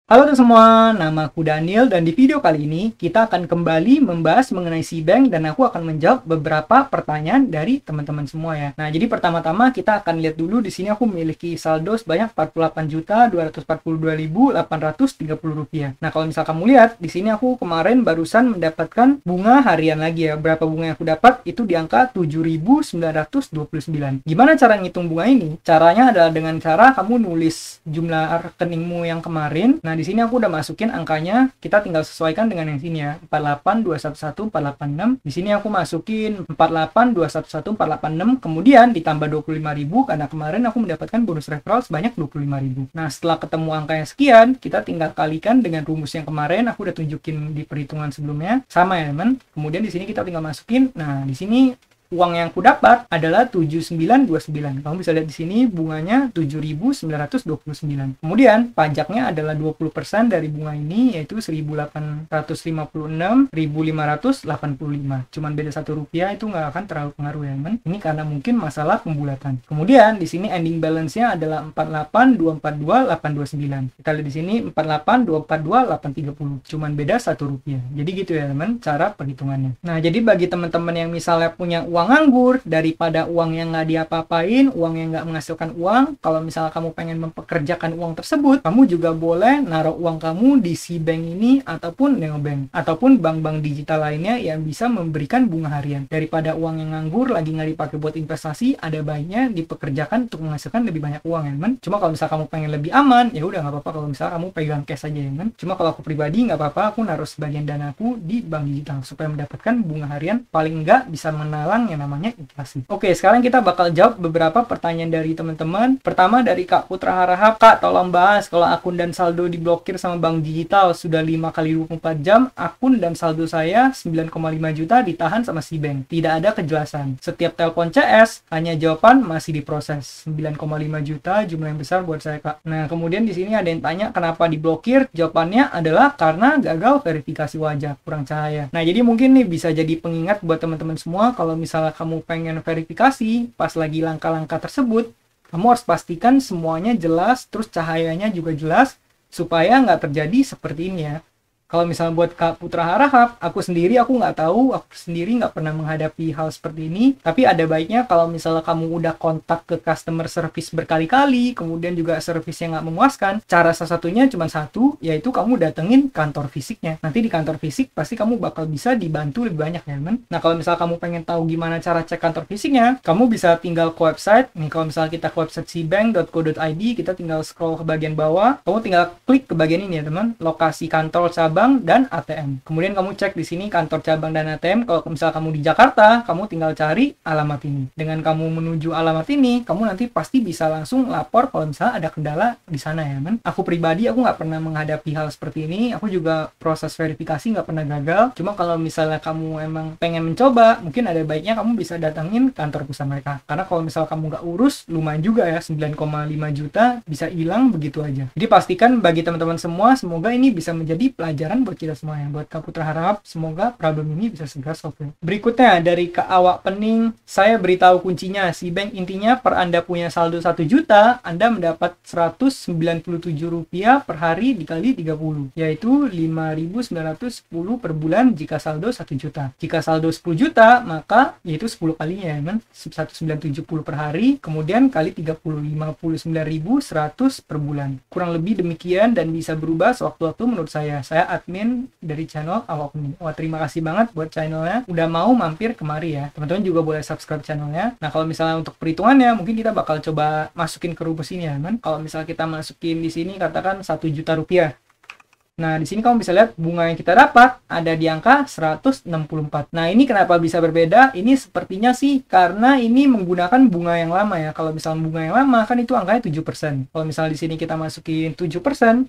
Halo semua, nama aku Daniel dan di video kali ini kita akan kembali membahas mengenai Cbank dan aku akan menjawab beberapa pertanyaan dari teman-teman semua ya. Nah, jadi pertama-tama kita akan lihat dulu di sini aku memiliki saldo sebanyak Rp48.242.830. Nah, kalau misal kamu lihat di sini aku kemarin barusan mendapatkan bunga harian lagi ya. Berapa bunga yang aku dapat itu di angka 7.929. Gimana cara ngitung bunga ini? Caranya adalah dengan cara kamu nulis jumlah rekeningmu yang kemarin. Nah, di sini aku udah masukin angkanya, kita tinggal sesuaikan dengan yang sini ya. 48211.486. Di sini aku masukin 48211.486, kemudian ditambah 25.000 karena kemarin aku mendapatkan bonus referral sebanyak 25.000. Nah, setelah ketemu angka yang sekian, kita tinggal kalikan dengan rumus yang kemarin aku udah tunjukin di perhitungan sebelumnya. Sama ya, teman. Kemudian di sini kita tinggal masukin. Nah, di sini uang yang aku dapat adalah 7.929. Kamu bisa lihat di sini bunganya 7.929. Kemudian pajaknya adalah 20% dari bunga ini, yaitu 1.856.585. Cuman beda Rp1 itu nggak akan terlalu pengaruh ya, teman. Ini karena mungkin masalah pembulatan. Kemudian di sini ending balance-nya adalah 48.242.829. Kita lihat di sini 48.242.830. Cuman beda Rp1. Jadi gitu ya, teman, cara perhitungannya. Nah, jadi bagi teman-teman yang misalnya punya uang nganggur daripada uang yang nggak diapa-apain, uang yang nggak menghasilkan uang, kalau misalnya kamu pengen mempekerjakan uang tersebut, kamu juga boleh naruh uang kamu di Cbank ini ataupun neobank ataupun bank-bank digital lainnya yang bisa memberikan bunga harian. Daripada uang yang nganggur lagi nggak dipakai buat investasi, ada baiknya dipekerjakan untuk menghasilkan lebih banyak uang ya, teman. Cuma kalau misalnya kamu pengen lebih aman, ya udah nggak apa-apa kalau misalnya kamu pegang cash aja ya, teman. Cuma kalau aku pribadi nggak apa-apa, aku naruh sebagian danaku di bank digital supaya mendapatkan bunga harian, paling nggak bisa menalang yang namanya inflasi. Oke, sekarang kita bakal jawab beberapa pertanyaan dari teman-teman. Pertama dari Kak Putra Harahap. Kak, tolong bahas kalau akun dan saldo diblokir sama bank digital sudah 5 kali 24 jam, akun dan saldo saya 9,5 juta ditahan sama Cbank. Tidak ada kejelasan. Setiap telepon CS, hanya jawaban masih diproses. 9,5 juta jumlah yang besar buat saya, Kak. Nah, kemudian di sini ada yang tanya kenapa diblokir? Jawabannya adalah karena gagal verifikasi wajah, kurang cahaya. Nah, jadi mungkin nih bisa jadi pengingat buat teman-teman semua kalau misalnya kamu pengen verifikasi pas lagi langkah-langkah tersebut, kamu harus pastikan semuanya jelas, terus cahayanya juga jelas, supaya nggak terjadi seperti ini ya. Kalau misalnya buat Kak Putra Harahap, aku sendiri nggak tahu, aku sendiri nggak pernah menghadapi hal seperti ini. Tapi ada baiknya kalau misalnya kamu udah kontak ke customer service berkali-kali, kemudian juga service-nya nggak memuaskan, cara salah satunya cuma satu, yaitu kamu datengin kantor fisiknya. Nanti di kantor fisik pasti kamu bakal bisa dibantu lebih banyak ya, teman. Nah, kalau misalnya kamu pengen tahu gimana cara cek kantor fisiknya, kamu bisa tinggal ke website. Nih, kalau misalnya kita ke website cbank.co.id, kita tinggal scroll ke bagian bawah, kamu tinggal klik ke bagian ini ya, teman, lokasi kantor cabang dan ATM. Kemudian kamu cek di sini kantor cabang dan ATM. Kalau misalnya kamu di Jakarta, kamu tinggal cari alamat ini. Dengan kamu menuju alamat ini, kamu nanti pasti bisa langsung lapor kalau misalnya ada kendala di sana ya, teman. Aku pribadi, aku nggak pernah menghadapi hal seperti ini. Aku juga proses verifikasi nggak pernah gagal. Cuma kalau misalnya kamu emang pengen mencoba, mungkin ada baiknya kamu bisa datangin kantor pusat mereka. Karena kalau misalnya kamu nggak urus, lumayan juga ya, 9,5 juta bisa hilang begitu aja. Jadi pastikan bagi teman-teman semua, semoga ini bisa menjadi pelajaran buat kita semua ya. Buat Kak Putra Harahap, semoga problem ini bisa segera solve. Berikutnya dari Kak Awak Pening, saya beritahu kuncinya. Cbank intinya per Anda punya saldo 1 juta, Anda mendapat Rp197 per hari dikali 30, yaitu 5.910 per bulan jika saldo 1 juta. Jika saldo 10 juta, maka yaitu 10 kalinya ya, teman. 1.970 per hari, kemudian kali 30, 59.100 per bulan. Kurang lebih demikian dan bisa berubah sewaktu-waktu menurut saya. Saya admin dari channel Awak Pening. Wah, terima kasih banget buat channelnya udah mau mampir kemari ya. Teman-teman juga boleh subscribe channelnya. Nah, kalau misalnya untuk perhitungannya mungkin kita bakal coba masukin ke rumus ini ya, teman. Kalau misalnya kita masukin di sini katakan 1 juta rupiah. Nah, di sini kamu bisa lihat bunga yang kita dapat ada di angka 164. Nah, ini kenapa bisa berbeda? Ini sepertinya sih karena ini menggunakan bunga yang lama ya. Kalau misalnya bunga yang lama kan itu angkanya 7%. Kalau misalnya di sini kita masukin 7%,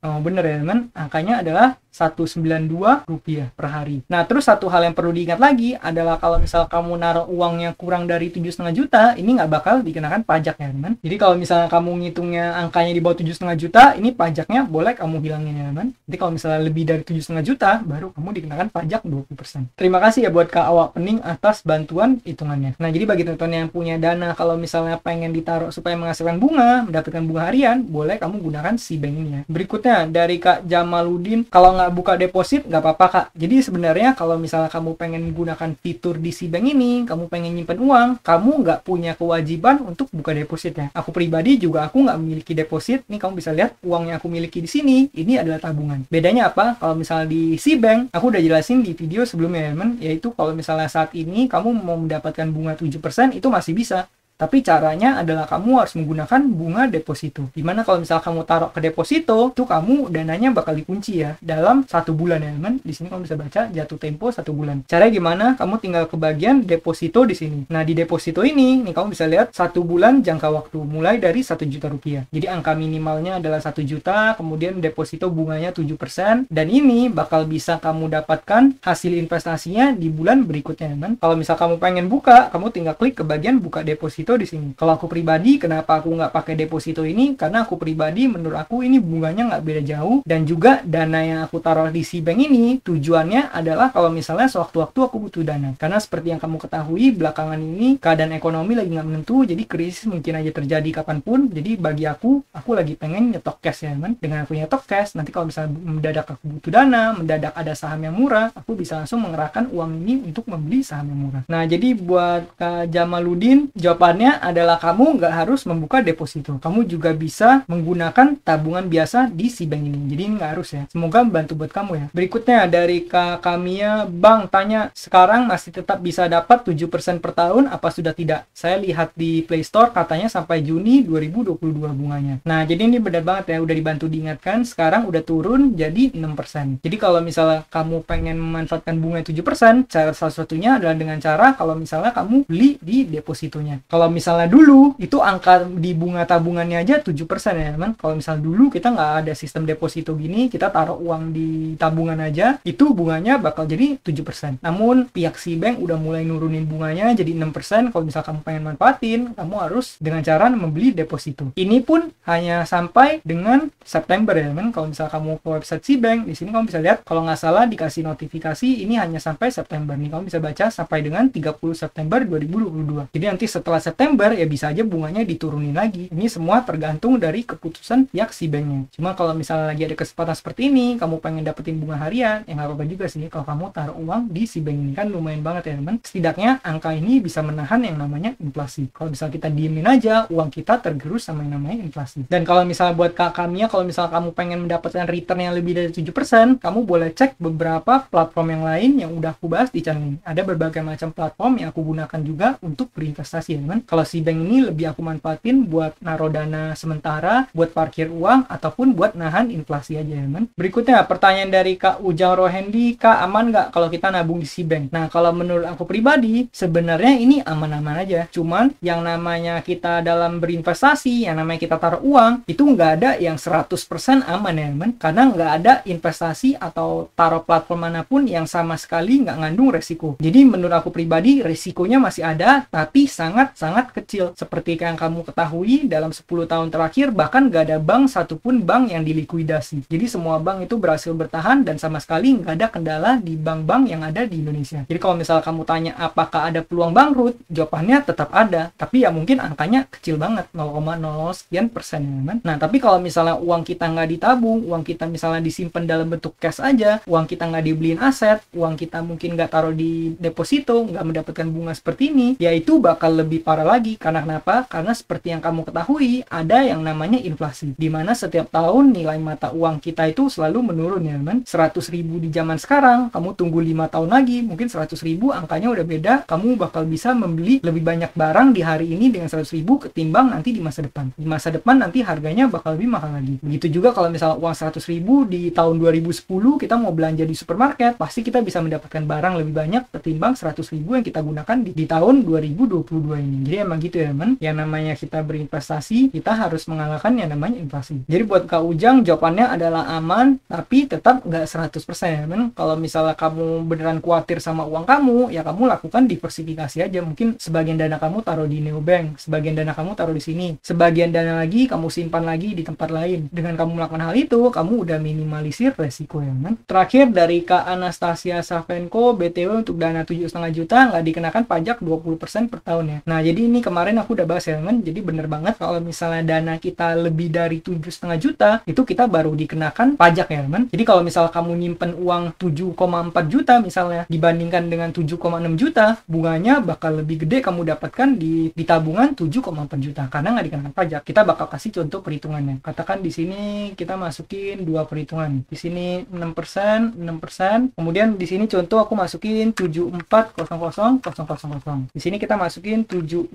oh, bener ya, teman. Angkanya adalah 192 rupiah per hari. Nah, terus satu hal yang perlu diingat lagi adalah kalau misal kamu naruh uang yang kurang dari 7,5 juta, ini nggak bakal dikenakan pajak ya teman. Jadi kalau misalnya kamu ngitungnya angkanya di bawah 7,5 juta, ini pajaknya boleh kamu hilangin ya teman. Jadi kalau misalnya lebih dari 7,5 juta, baru kamu dikenakan pajak 20%. Terima kasih ya buat Kak Awak Pening atas bantuan hitungannya. Nah, jadi bagi teman-teman yang punya dana kalau misalnya pengen ditaruh supaya menghasilkan bunga, mendapatkan bunga harian, boleh kamu gunakan SeaBank ini ya. Berikutnya dari Kak Jamaludin, kalau nggak buka deposit nggak apa-apa Kak. Jadi sebenarnya kalau misalnya kamu pengen gunakan fitur di SeaBank ini, kamu pengen nyimpen uang, kamu nggak punya kewajiban untuk buka deposit ya. Aku pribadi juga aku nggak memiliki deposit. Nih kamu bisa lihat uang yang aku miliki di sini, ini adalah tabungan. Bedanya apa? Kalau misalnya di SeaBank, aku udah jelasin di video sebelumnya teman, yaitu kalau misalnya saat ini kamu mau mendapatkan bunga 7%, itu masih bisa. Tapi caranya adalah kamu harus menggunakan bunga deposito. Dimana kalau misalnya kamu taruh ke deposito, itu kamu dananya bakal dikunci ya dalam 1 bulan ya teman. Di sini kamu bisa baca jatuh tempo 1 bulan. Caranya gimana? Kamu tinggal ke bagian deposito di sini. Nah di deposito ini, nih kamu bisa lihat 1 bulan jangka waktu mulai dari 1 juta rupiah. Jadi angka minimalnya adalah 1 juta, kemudian deposito bunganya 7%, dan ini bakal bisa kamu dapatkan hasil investasinya di bulan berikutnya teman. Kalau misal kamu pengen buka, kamu tinggal klik ke bagian buka deposito di sini. Kalau aku pribadi, kenapa aku nggak pakai deposito ini? Karena aku pribadi, menurut aku ini bunganya nggak beda jauh, dan juga dana yang aku taruh di SeaBank ini tujuannya adalah kalau misalnya sewaktu-waktu aku butuh dana. Karena seperti yang kamu ketahui, belakangan ini keadaan ekonomi lagi nggak menentu, jadi krisis mungkin aja terjadi kapanpun. Jadi bagi aku lagi pengen nyetok cash ya teman. Dengan aku nyetok cash, nanti kalau misalnya mendadak aku butuh dana, mendadak ada saham yang murah, aku bisa langsung mengerahkan uang ini untuk membeli saham yang murah. Nah jadi buat Kak Jamaludin, jawabannya adalah kamu nggak harus membuka deposito. Kamu juga bisa menggunakan tabungan biasa di SeaBank ini. Jadi ini nggak harus ya. Semoga membantu buat kamu ya. Berikutnya dari Kak Kamia, Bang tanya, sekarang masih tetap bisa dapat 7% per tahun apa sudah tidak? Saya lihat di Play Store katanya sampai Juni 2022 bunganya. Nah jadi ini benar banget ya, udah dibantu diingatkan, sekarang udah turun jadi 6%. Jadi kalau misalnya kamu pengen memanfaatkan bunga 7%, cara salah satunya adalah dengan cara kalau misalnya kamu beli di depositonya. Kalau misalnya dulu itu angka di bunga tabungannya aja 7% ya teman. Kalau misalnya dulu kita nggak ada sistem deposito gini, kita taruh uang di tabungan aja, itu bunganya bakal jadi 7%. Namun pihak SeaBank udah mulai nurunin bunganya jadi 6%. Kalau misalnya kamu pengen manfaatin, kamu harus dengan cara membeli deposito. Ini pun hanya sampai dengan September ya teman. Kalau misalnya kamu ke website SeaBank, di sini kamu bisa lihat kalau nggak salah dikasih notifikasi ini hanya sampai September nih. Kamu bisa baca sampai dengan 30 September 2022. Jadi nanti setelah September ya bisa aja bunganya diturunin lagi. Ini semua tergantung dari keputusan pihak SeaBanknya. Cuma kalau misalnya lagi ada kesempatan seperti ini, kamu pengen dapetin bunga harian, ya nggak apa-apa juga sih kalau kamu taruh uang di SeaBank ini. Kan lumayan banget ya teman. Setidaknya angka ini bisa menahan yang namanya inflasi. Kalau misalnya kita diemin aja, uang kita tergerus sama yang namanya inflasi. Dan kalau misalnya buat Kak Kamia, kalau misalnya kamu pengen mendapatkan return yang lebih dari 7%, kamu boleh cek beberapa platform yang lain yang udah aku bahas di channel ini. Ada berbagai macam platform yang aku gunakan juga untuk berinvestasi ya teman. Kalau SeaBank ini lebih aku manfaatin buat naruh dana sementara, buat parkir uang, ataupun buat nahan inflasi aja ya teman. Berikutnya pertanyaan dari Kak Ujang Rohendi, Kak aman nggak kalau kita nabung di SeaBank? Nah kalau menurut aku pribadi, sebenarnya ini aman-aman aja. Cuman yang namanya kita dalam berinvestasi, yang namanya kita taruh uang, itu nggak ada yang 100% aman ya teman. Karena nggak ada investasi atau taruh platform manapun yang sama sekali nggak ngandung resiko. Jadi menurut aku pribadi, resikonya masih ada, tapi sangat-sangat kecil. Seperti yang kamu ketahui, dalam 10 tahun terakhir bahkan gak ada bank satupun bank yang dilikuidasi. Jadi semua bank itu berhasil bertahan dan sama sekali gak ada kendala di bank-bank yang ada di Indonesia. Jadi kalau misalnya kamu tanya apakah ada peluang bangkrut, jawabannya tetap ada. Tapi ya mungkin angkanya kecil banget, 0,00 sekian persen ya kan. Nah tapi kalau misalnya uang kita nggak ditabung, uang kita misalnya disimpan dalam bentuk cash aja, uang kita nggak dibeliin aset, uang kita mungkin nggak taruh di deposito, nggak mendapatkan bunga seperti ini, ya itu bakal lebih parah lagi. Karena kenapa? Karena seperti yang kamu ketahui, ada yang namanya inflasi, dimana setiap tahun nilai mata uang kita itu selalu menurun ya teman. 100.000 di zaman sekarang, kamu tunggu 5 tahun lagi, mungkin 100.000 angkanya udah beda, kamu bakal bisa membeli lebih banyak barang di hari ini dengan 100.000 ketimbang nanti di masa depan. Di masa depan nanti harganya bakal lebih mahal lagi. Begitu juga kalau misalnya uang 100.000 di tahun 2010 kita mau belanja di supermarket, pasti kita bisa mendapatkan barang lebih banyak ketimbang 100.000 yang kita gunakan di tahun 2022 ini. Jadi emang gitu ya teman, yang namanya kita berinvestasi, kita harus mengalahkan yang namanya inflasi. Jadi buat Kak Ujang, jawabannya adalah aman, tapi tetap nggak 100% ya teman. Kalau misalnya kamu beneran khawatir sama uang kamu, ya kamu lakukan diversifikasi aja. Mungkin sebagian dana kamu taruh di neobank, sebagian dana kamu taruh di sini, sebagian dana lagi kamu simpan lagi di tempat lain. Dengan kamu melakukan hal itu, kamu udah minimalisir resiko ya teman. Terakhir dari Kak Anastasia Savenko, BTW untuk dana 7,5 juta nggak dikenakan pajak 20% per tahun ya. Nah, jadi ini kemarin aku udah bahas ya teman. Jadi bener banget kalau misalnya dana kita lebih dari 7,5 juta, itu kita baru dikenakan pajak ya teman. Jadi kalau misalnya kamu nyimpen uang 7,4 juta misalnya dibandingkan dengan 7,6 juta, bunganya bakal lebih gede kamu dapatkan di tabungan 7,4 juta karena nggak dikenakan pajak. Kita bakal kasih contoh perhitungannya. Katakan di sini kita masukin dua perhitungan. Di sini 6%, 6%. Kemudian di sini contoh aku masukin 74000000. Di sini kita masukin 76000000.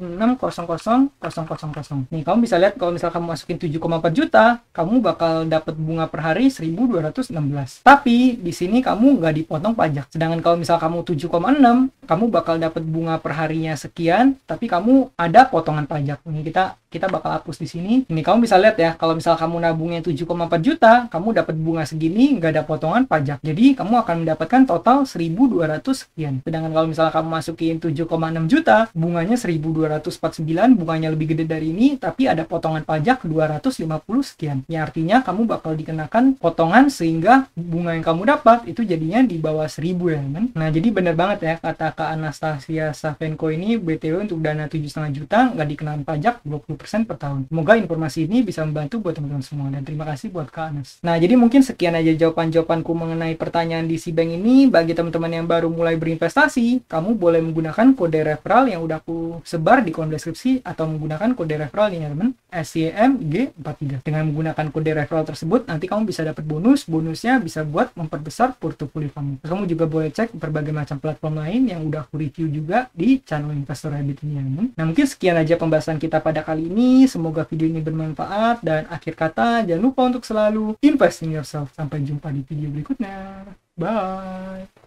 Nih, kamu bisa lihat kalau misal kamu masukin 7,4 juta, kamu bakal dapat bunga per hari 1216. Tapi di sini kamu nggak dipotong pajak. Sedangkan kalau misal kamu 7,6, kamu bakal dapat bunga per harinya sekian, tapi kamu ada potongan pajak. Ini kita bakal hapus di sini. Ini kamu bisa lihat ya, kalau misal kamu nabungnya 7,4 juta, kamu dapat bunga segini, nggak ada potongan pajak. Jadi kamu akan mendapatkan total 1200 sekian. Sedangkan kalau misal kamu masukin 7,6 juta, bunganya 1249, bunganya lebih gede dari ini, tapi ada potongan pajak 250 sekian. Ya artinya kamu bakal dikenakan potongan sehingga bunga yang kamu dapat itu jadinya di bawah 1000 ya kan. Nah, jadi bener banget ya kata Kak Anastasia Savenko ini, BTW untuk dana 7,5 juta nggak dikenakan pajak 20% per tahun. Semoga informasi ini bisa membantu buat teman-teman semua, dan terima kasih buat Kak Anas. Nah, jadi mungkin sekian aja jawaban-jawabanku mengenai pertanyaan di Cbank ini. Bagi teman-teman yang baru mulai berinvestasi, kamu boleh menggunakan kode referral yang udah aku sebar di kolom deskripsi, atau menggunakan kode referral ini ya teman, SCMG43. Dengan menggunakan kode referral tersebut, nanti kamu bisa dapat bonusnya bisa buat memperbesar portofolio kamu. Terus kamu juga boleh cek berbagai macam platform lain yang udah aku review juga di channel Investor Habit ini ya teman. Nah, mungkin sekian aja pembahasan kita pada kali ini. Semoga video ini bermanfaat, dan akhir kata jangan lupa untuk selalu invest in yourself. Sampai jumpa di video berikutnya. Bye.